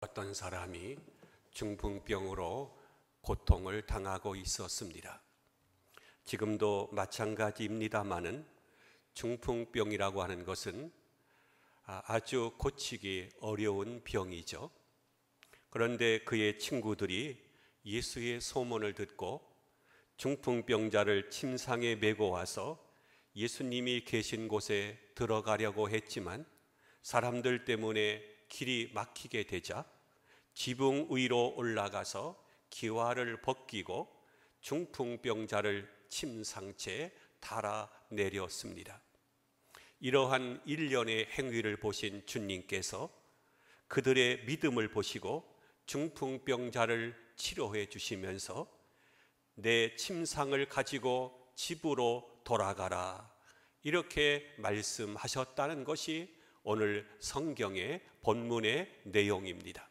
어떤 사람이 중풍병으로 고통을 당하고 있었습니다. 지금도 마찬가지입니다마는 중풍병이라고 하는 것은 아주 고치기 어려운 병이죠. 그런데 그의 친구들이 예수의 소문을 듣고 중풍병자를 침상에 메고 와서 예수님이 계신 곳에 들어가려고 했지만 사람들 때문에 길이 막히게 되자 지붕 위로 올라가서 기와를 벗기고 중풍병자를 침상채 달아내렸습니다. 이러한 일련의 행위를 보신 주님께서 그들의 믿음을 보시고 중풍병자를 치료해 주시면서 내 침상을 가지고 집으로 돌아가라, 이렇게 말씀하셨다는 것이 오늘 성경의 본문의 내용입니다.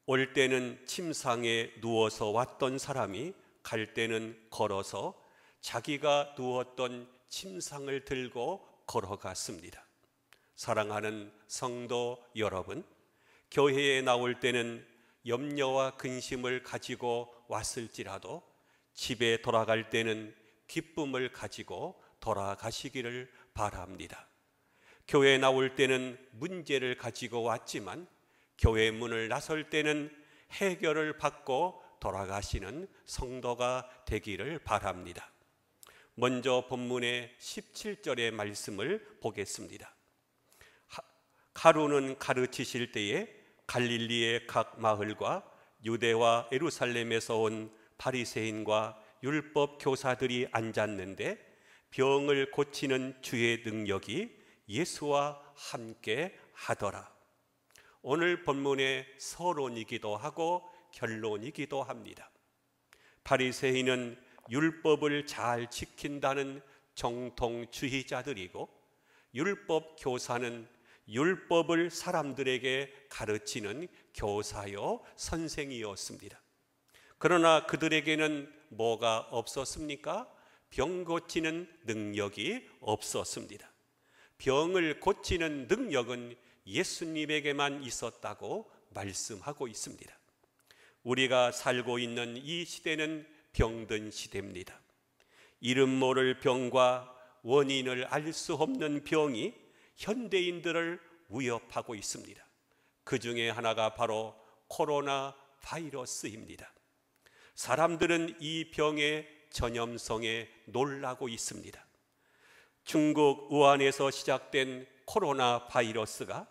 올 때는 침상에 누워서 왔던 사람이 갈 때는 걸어서 자기가 누웠던 침상을 들고 걸어갔습니다. 사랑하는 성도 여러분, 교회에 나올 때는 염려와 근심을 가지고 왔을지라도 집에 돌아갈 때는 기쁨을 가지고 돌아가시기를 바랍니다. 교회에 나올 때는 문제를 가지고 왔지만 교회 문을 나설 때는 해결을 받고 돌아가시는 성도가 되기를 바랍니다. 먼저 본문의 17절의 말씀을 보겠습니다. 가룟은 가르치실 때에 갈릴리의 각 마을과 유대와 예루살렘에서 온 바리새인과 율법 교사들이 앉았는데 병을 고치는 주의 능력이 예수와 함께 하더라. 오늘 본문의 서론이기도 하고 결론이기도 합니다. 바리새인은 율법을 잘 지킨다는 정통주의자들이고 율법 교사는 율법을 사람들에게 가르치는 교사요 선생이었습니다. 그러나 그들에게는 뭐가 없었습니까? 병 고치는 능력이 없었습니다. 병을 고치는 능력은 예수님에게만 있었다고 말씀하고 있습니다. 우리가 살고 있는 이 시대는 병든 시대입니다. 이름 모를 병과 원인을 알 수 없는 병이 현대인들을 위협하고 있습니다. 그 중에 하나가 바로 코로나 바이러스입니다. 사람들은 이 병의 전염성에 놀라고 있습니다. 중국 우한에서 시작된 코로나 바이러스가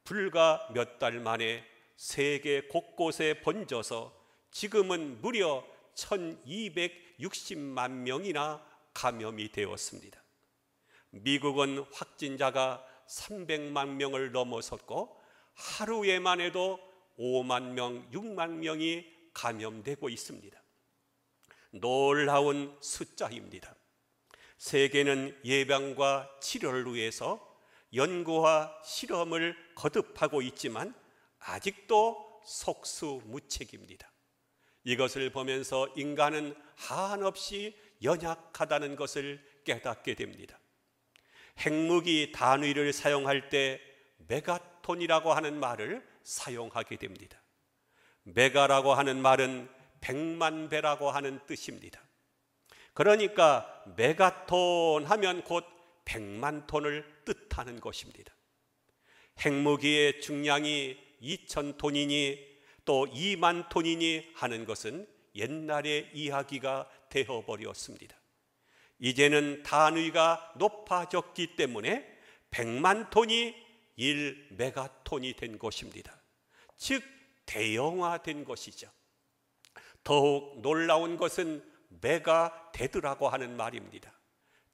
불과 몇 달 만에 세계 곳곳에 번져서 지금은 무려 1260만 명이나 감염이 되었습니다. 미국은 확진자가 300만 명을 넘어섰고 하루에만 해도 5만 명, 6만 명이 감염되고 있습니다. 놀라운 숫자입니다. 세계는 예방과 치료를 위해서 연구와 실험을 거듭하고 있지만 아직도 속수무책입니다. 이것을 보면서 인간은 한없이 연약하다는 것을 깨닫게 됩니다. 핵무기 단위를 사용할 때 메가톤이라고 하는 말을 사용하게 됩니다. 메가라고 하는 말은 100만 배라고 하는 뜻입니다. 그러니까 메가톤 하면 곧 100만 톤을 뜻하는 것입니다. 핵무기의 중량이 2000톤이니 또 2만 톤이니 하는 것은 옛날의 이야기가 되어버렸습니다. 이제는 단위가 높아졌기 때문에 100만 톤이 1메가톤이 된 것입니다. 즉 대형화된 것이죠. 더욱 놀라운 것은 메가데드라고 하는 말입니다.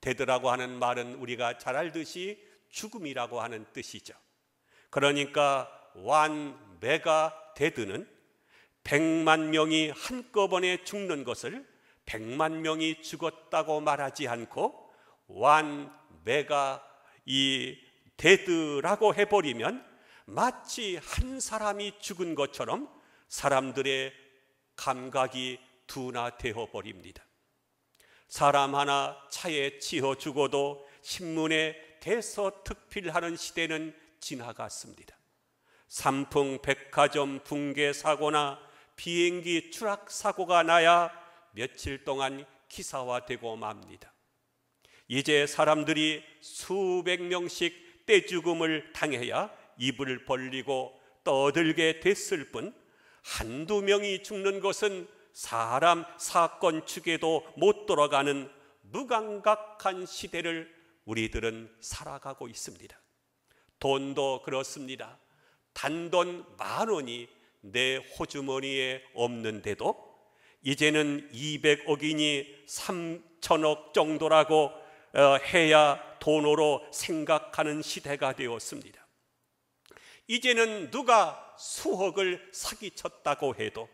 데드라고 하는 말은 우리가 잘 알듯이 죽음이라고 하는 뜻이죠. 그러니까 1메가데드는 100만 명이 한꺼번에 죽는 것을 100만 명이 죽었다고 말하지 않고 1메가데드라고 해버리면 마치 한 사람이 죽은 것처럼 사람들의 감각이 둔화되어 버립니다. 사람 하나 차에 치여 죽어도 신문에 대서특필하는 시대는 지나갔습니다. 삼풍 백화점 붕괴 사고나 비행기 추락 사고가 나야 며칠 동안 기사화되고 맙니다. 이제 사람들이 수백 명씩 떼죽음을 당해야 입을 벌리고 떠들게 됐을 뿐 한두 명이 죽는 것은 사람 사건 축에도 못 돌아가는 무감각한 시대를 우리들은 살아가고 있습니다. 돈도 그렇습니다. 단돈 10,000원이 내 호주머니에 없는데도 이제는 200억이니 3천억 정도라고 해야 돈으로 생각하는 시대가 되었습니다. 이제는 누가 수억을 사기쳤다고 해도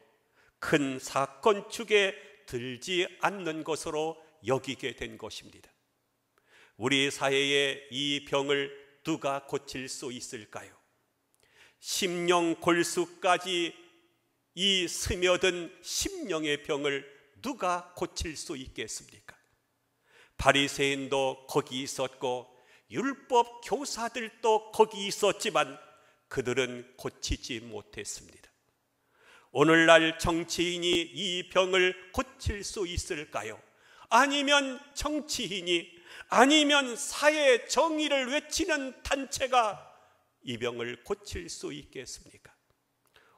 큰 사건 축에 들지 않는 것으로 여기게 된 것입니다. 우리 사회의 이 병을 누가 고칠 수 있을까요? 심령골수까지 이 스며든 심령의 병을 누가 고칠 수 있겠습니까? 바리새인도 거기 있었고 율법 교사들도 거기 있었지만 그들은 고치지 못했습니다. 오늘날 정치인이 이 병을 고칠 수 있을까요? 아니면 정치인이, 아니면 사회 정의를 외치는 단체가 이 병을 고칠 수 있겠습니까?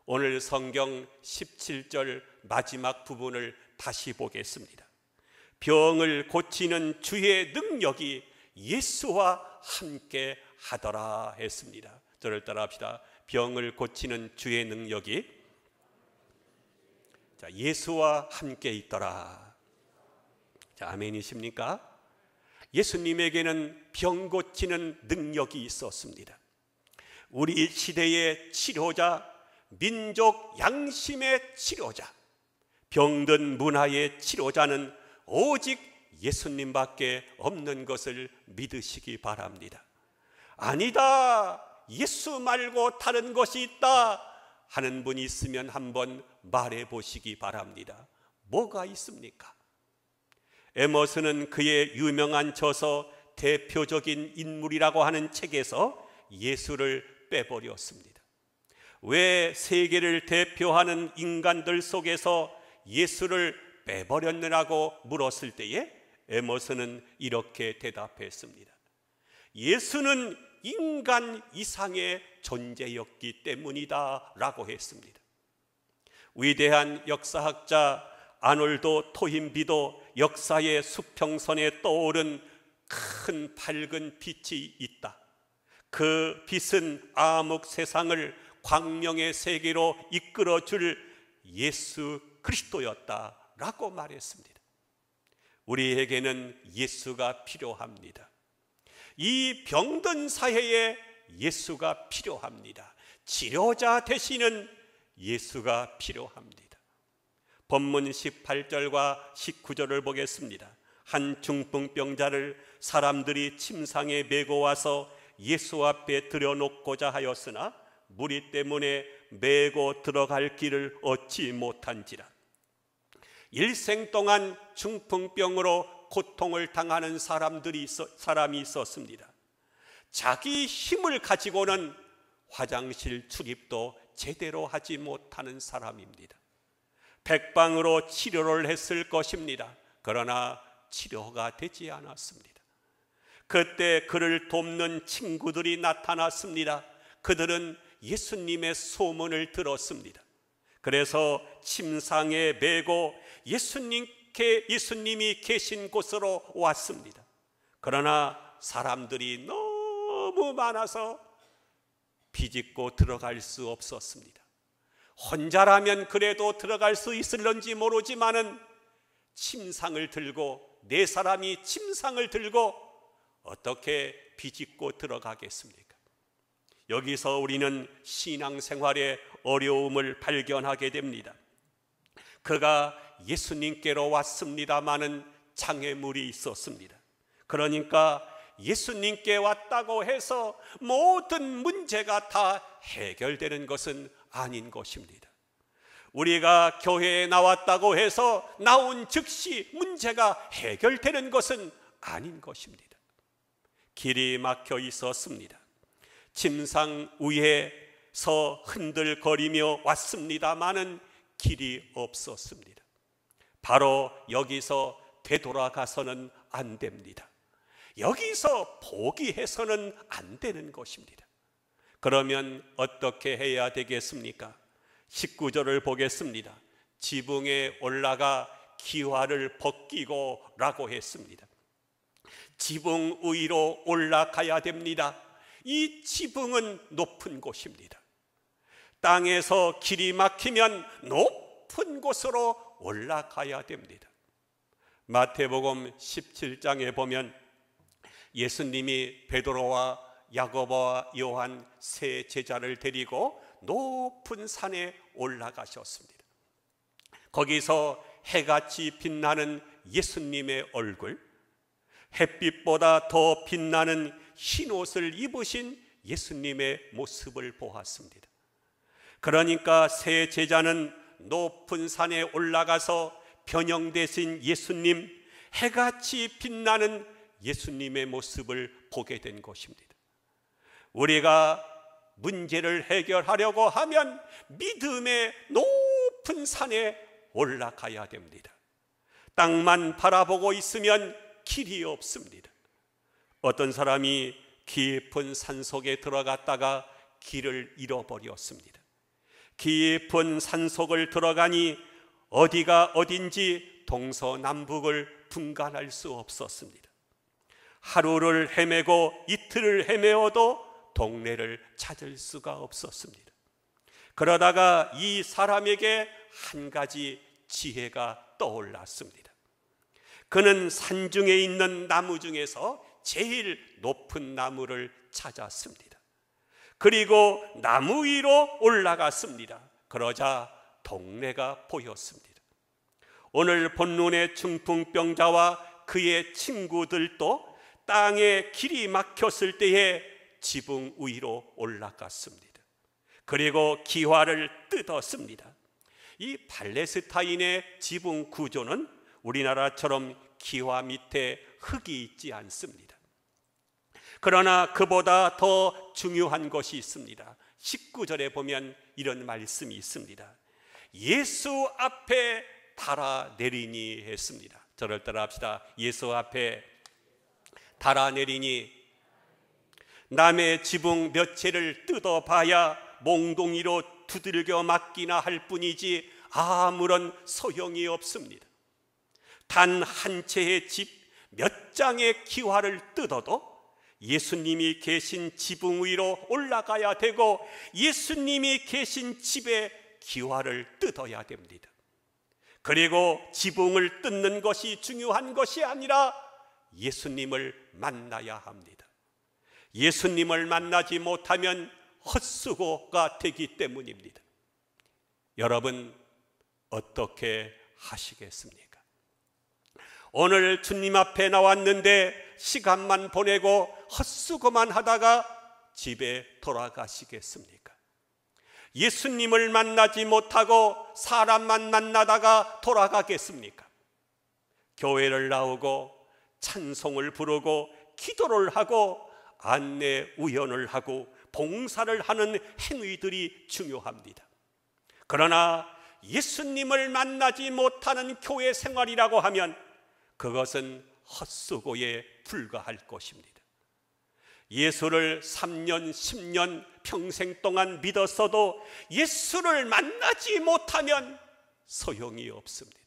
오늘 성경 17절 마지막 부분을 다시 보겠습니다. 병을 고치는 주의 능력이 예수와 함께 하더라 했습니다. 저를 따라합시다. 병을 고치는 주의 능력이 예수와 함께 있더라. 자, 아멘이십니까? 예수님에게는 병 고치는 능력이 있었습니다. 우리 시대의 치료자, 민족 양심의 치료자, 병든 문화의 치료자는 오직 예수님밖에 없는 것을 믿으시기 바랍니다. 아니다, 예수 말고 다른 것이 있다 하는 분이 있으면 한번 말해 보시기 바랍니다. 뭐가 있습니까? 에머스는 그의 유명한 저서 대표적인 인물이라고 하는 책에서 예수를 빼버렸습니다. 왜 세계를 대표하는 인간들 속에서 예수를 빼버렸느냐고 물었을 때에 에머스는 이렇게 대답했습니다. 예수는 인간 이상의 존재였기 때문이다 라고 했습니다. 위대한 역사학자 아놀도 토인비도 역사의 수평선에 떠오른 큰 밝은 빛이 있다. 그 빛은 암흑 세상을 광명의 세계로 이끌어줄 예수 그리스도였다 라고 말했습니다. 우리에게는 예수가 필요합니다. 이 병든 사회에 예수가 필요합니다. 치료자 되시는 예수가 필요합니다. 본문 18절과 19절을 보겠습니다. 한 중풍병자를 사람들이 침상에 메고 와서 예수 앞에 들여놓고자 하였으나 무리 때문에 메고 들어갈 길을 얻지 못한지라. 일생 동안 중풍병으로 고통을 당하는 사람이 있었습니다. 자기 힘을 가지고는 화장실 출입도 제대로 하지 못하는 사람입니다. 백방으로 치료를 했을 것입니다. 그러나 치료가 되지 않았습니다. 그때 그를 돕는 친구들이 나타났습니다. 그들은 예수님의 소문을 들었습니다. 그래서 침상에 메고 예수님이 계신 곳으로 왔습니다. 그러나 사람들이 너무 많아서 비집고 들어갈 수 없었습니다. 혼자라면 그래도 들어갈 수 있을런지 모르지만은 침상을 들고, 네 사람이 침상을 들고 어떻게 비집고 들어가겠습니까? 여기서 우리는 신앙생활의 어려움을 발견하게 됩니다. 그가 예수님께로 왔습니다마는 장애물이 있었습니다. 그러니까 예수님께 왔다고 해서 모든 문제가 다 해결되는 것은 아닌 것입니다. 우리가 교회에 나왔다고 해서 나온 즉시 문제가 해결되는 것은 아닌 것입니다. 길이 막혀 있었습니다. 침상 위에 흔들거리며 왔습니다마는 길이 없었습니다. 바로 여기서 되돌아가서는 안 됩니다. 여기서 포기해서는 안 되는 것입니다. 그러면 어떻게 해야 되겠습니까? 19절을 보겠습니다. 지붕에 올라가 기와를 벗기고 라고 했습니다. 지붕 위로 올라가야 됩니다. 이 지붕은 높은 곳입니다. 땅에서 길이 막히면 높은 곳으로 올라가야 됩니다. 마태복음 17장에 보면 예수님이 베드로와 야고보와 요한 세 제자를 데리고 높은 산에 올라가셨습니다. 거기서 해같이 빛나는 예수님의 얼굴, 햇빛보다 더 빛나는 흰 옷을 입으신 예수님의 모습을 보았습니다. 그러니까 세 제자는 높은 산에 올라가서 변형되신 예수님, 해같이 빛나는 예수님의 모습을 보게 된 것입니다. 우리가 문제를 해결하려고 하면 믿음의 높은 산에 올라가야 됩니다. 땅만 바라보고 있으면 길이 없습니다. 어떤 사람이 깊은 산속에 들어갔다가 길을 잃어버렸습니다. 깊은 산속을 들어가니 어디가 어딘지 동서남북을 분간할 수 없었습니다. 하루를 헤매고 이틀을 헤매어도 동네를 찾을 수가 없었습니다. 그러다가 이 사람에게 한 가지 지혜가 떠올랐습니다. 그는 산중에 있는 나무 중에서 제일 높은 나무를 찾았습니다. 그리고 나무 위로 올라갔습니다. 그러자 동네가 보였습니다. 오늘 본문의 중풍병자와 그의 친구들도 땅에 길이 막혔을 때에 지붕 위로 올라갔습니다. 그리고 기와를 뜯었습니다. 이 팔레스타인의 지붕 구조는 우리나라처럼 기와 밑에 흙이 있지 않습니다. 그러나 그보다 더 중요한 것이 있습니다. 19절에 보면 이런 말씀이 있습니다. 예수 앞에 달아내리니 했습니다. 저를 따라 합시다. 예수 앞에 달아내리니. 남의 지붕 몇 채를 뜯어봐야 몽둥이로 두들겨 맞기나 할 뿐이지 아무런 소용이 없습니다. 단 한 채의 집 몇 장의 기와를 뜯어도 예수님이 계신 지붕 위로 올라가야 되고 예수님이 계신 집의 기와를 뜯어야 됩니다. 그리고 지붕을 뜯는 것이 중요한 것이 아니라 예수님을 만나야 합니다. 예수님을 만나지 못하면 헛수고가 되기 때문입니다. 여러분 어떻게 하시겠습니까? 오늘 주님 앞에 나왔는데 시간만 보내고 헛수고만 하다가 집에 돌아가시겠습니까? 예수님을 만나지 못하고 사람만 만나다가 돌아가겠습니까? 교회를 나오고 찬송을 부르고 기도를 하고 안내 우연을 하고 봉사를 하는 행위들이 중요합니다. 그러나 예수님을 만나지 못하는 교회 생활이라고 하면 그것은 헛수고에 불과할 것입니다. 예수를 3년, 10년, 평생 동안 믿었어도 예수를 만나지 못하면 소용이 없습니다.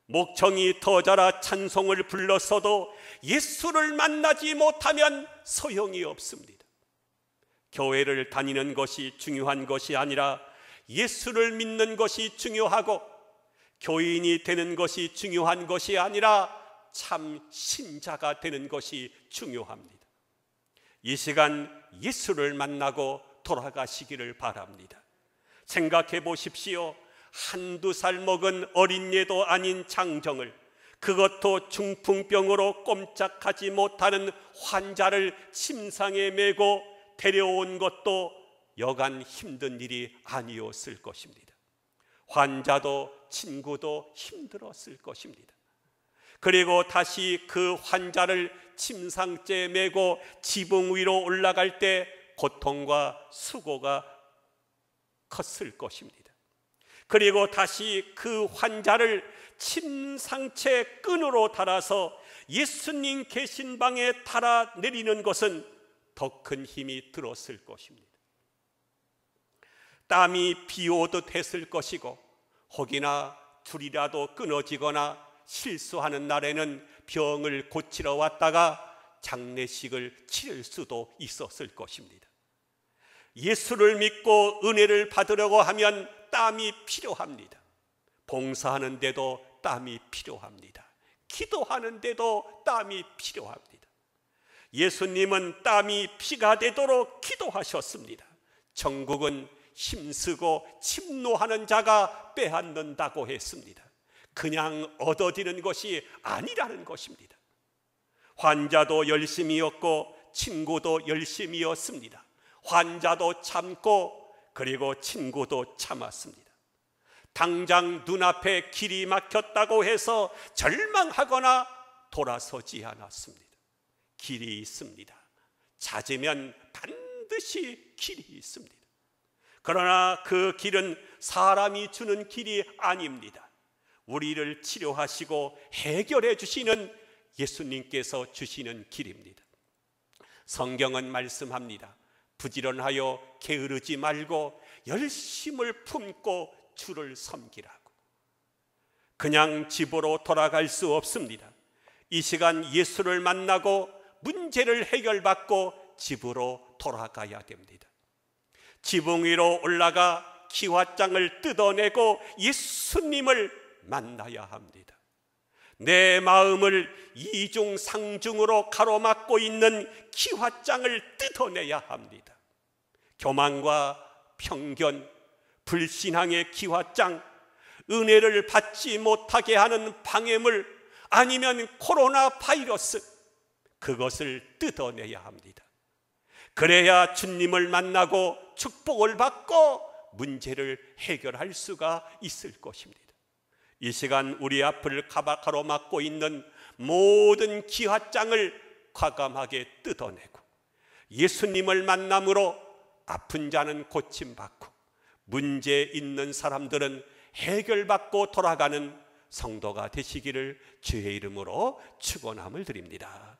목청이 더 자라 찬송을 불렀어도 예수를 만나지 못하면 소용이 없습니다. 교회를 다니는 것이 중요한 것이 아니라 예수를 믿는 것이 중요하고 교인이 되는 것이 중요한 것이 아니라 참 신자가 되는 것이 중요합니다. 이 시간 예수를 만나고 돌아가시기를 바랍니다. 생각해 보십시오. 한두 살 먹은 어린애도 아닌 장정을, 그것도 중풍병으로 꼼짝하지 못하는 환자를 침상에 메고 데려온 것도 여간 힘든 일이 아니었을 것입니다. 환자도 친구도 힘들었을 것입니다. 그리고 다시 그 환자를 침상째 메고 지붕 위로 올라갈 때 고통과 수고가 컸을 것입니다. 그리고 다시 그 환자를 침상체 끈으로 달아서 예수님 계신 방에 달아내리는 것은 더 큰 힘이 들었을 것입니다. 땀이 비오듯 했을 것이고, 혹이나 줄이라도 끊어지거나 실수하는 날에는 병을 고치러 왔다가 장례식을 치를 수도 있었을 것입니다. 예수를 믿고 은혜를 받으려고 하면 땀이 필요합니다. 봉사하는데도 땀이 필요합니다. 기도하는데도 땀이 필요합니다. 예수님은 땀이 피가 되도록 기도하셨습니다. 천국은 힘쓰고 침노하는 자가 빼앗는다고 했습니다. 그냥 얻어지는 것이 아니라는 것입니다. 환자도 열심히였고 친구도 열심히였습니다. 환자도 참고 그리고 친구도 참았습니다. 당장 눈앞에 길이 막혔다고 해서 절망하거나 돌아서지 않았습니다. 길이 있습니다. 찾으면 반드시 길이 있습니다. 그러나 그 길은 사람이 주는 길이 아닙니다. 우리를 치료하시고 해결해 주시는 예수님께서 주시는 길입니다. 성경은 말씀합니다. 부지런하여 게으르지 말고 열심을 품고 주를 섬기라고. 그냥 집으로 돌아갈 수 없습니다. 이 시간 예수를 만나고 문제를 해결받고 집으로 돌아가야 됩니다. 지붕 위로 올라가 기와장을 뜯어내고 예수님을 만나야 합니다. 내 마음을 이중 상중으로 가로막고 있는 기와장을 뜯어내야 합니다. 교만과 편견, 불신앙의 기와장, 은혜를 받지 못하게 하는 방해물, 아니면 코로나 바이러스, 그것을 뜯어내야 합니다. 그래야 주님을 만나고 축복을 받고 문제를 해결할 수가 있을 것입니다. 이 시간 우리 앞을 가로막고 있는 모든 기와장을 과감하게 뜯어내고 예수님을 만남으로 아픈 자는 고침받고 문제 있는 사람들은 해결받고 돌아가는 성도가 되시기를 주의 이름으로 축원함을 드립니다.